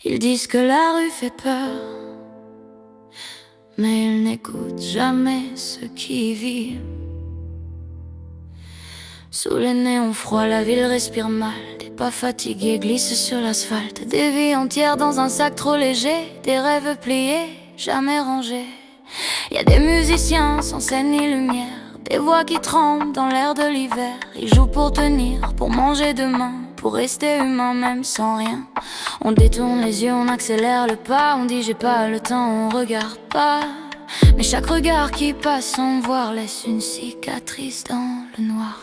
Ils disent que la rue fait peur, mais ils n'écoutent jamais ceux qui y vivent. Sous les néons froids, la ville respire mal. Des pas fatigués glissent sur l'asphalte. Des vies entières dans un sac trop léger. Des rêves pliés, jamais rangés. Y a des musiciens sans scène ni lumière, des voix qui tremblent dans l'air de l'hiver. Ils jouent pour tenir, pour manger demain, pour rester humain même sans rien. On détourne les yeux, on accélère le pas. On dit j'ai pas le temps, on regarde pas. Mais chaque regard qui passe sans voir laisse une cicatrice dans le noir.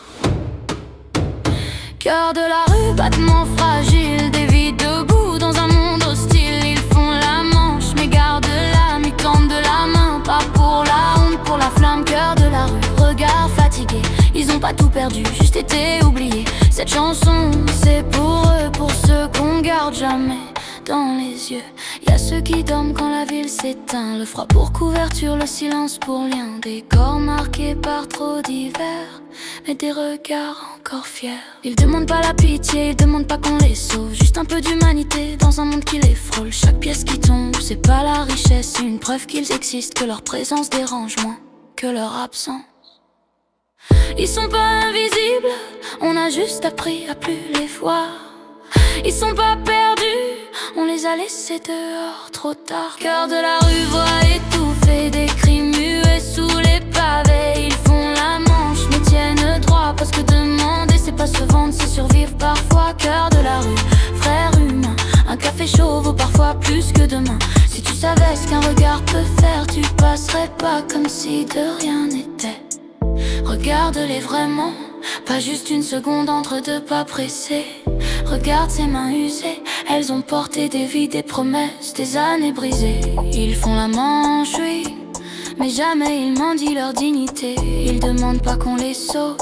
Cœur de la rue, battement fragile, des vies debout dans un monde hostile. Ils font la manche, mais gardent l'âme, ils tendent de la main. Pas pour la honte, pour la flamme. Cœur de la rue, regard fatigué. Ils ont pas tout perdu, juste été oubliés. Cette chanson, c'est pour eux, pour ceux qu'on garde jamais dans les yeux. Y'a ceux qui dorment quand la ville s'éteint, le froid pour couverture, le silence pour lien. Des corps marqués par trop d'hiver, mais des regards encore fiers. Ils demandent pas la pitié, ils demandent pas qu'on les sauve, juste un peu d'humanité dans un monde qui les frôle. Chaque pièce qui tombe, c'est pas la richesse, c'est une preuve qu'ils existent, que leur présence dérange moins que leur absence. Ils sont pas invisibles, on a juste appris à plus les voir. Ils sont pas perdus, on les a laissés dehors trop tard. Cœur de la rue, voix étouffée, des cris muets sous les pavés. Ils font la manche mais tiennent droit, parce que demander c'est pas se vendre, c'est survivre parfois. Cœur de la rue, frère humain, un café chaud vaut parfois plus que demain. Si tu savais ce qu'un regard peut faire, tu passerais pas comme si de rien n'était. Regarde-les vraiment, pas juste une seconde entre deux pas pressés. Regarde ces mains usées, elles ont porté des vies, des promesses, des années brisées. Ils font la manche, oui, mais jamais ils mendient leur dignité. Ils demandent pas qu'on les sauve,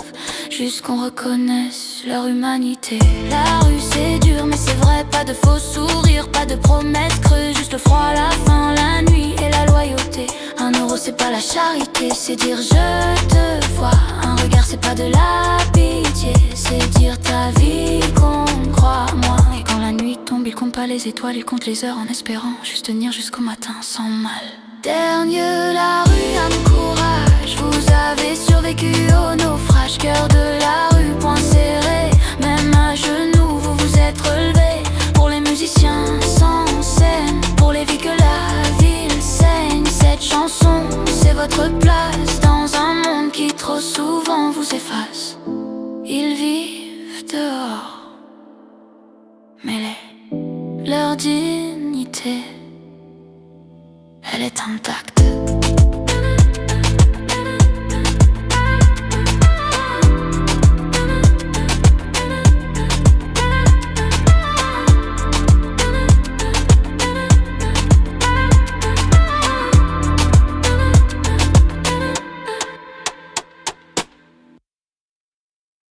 juste qu'on reconnaisse leur humanité. La rue c'est dur, mais c'est vrai, pas de faux sourires, pas de promesses creuses, juste le froid, la faim, la nuit et la loyauté. 1 € c'est pas la charité, c'est dire je te vois. Un regard c'est pas de la pitié, c'est dire ta vie qu'on croit moi. Et quand la nuit tombe, il compte pas les étoiles, il compte les heures en espérant juste tenir jusqu'au matin sans mal. Dernier la rue, un courage, vous avez survécu au naufrage. Cœur de la rue, point serré, même à genoux vous vous êtes relevé. Pour les musiciens sans scène, pour les vies que la ville saigne. Cette chanson, c'est votre place dans un monde qui trop souvent vous efface. Ils vivent dehors, mais leur dignité, elle est intacte.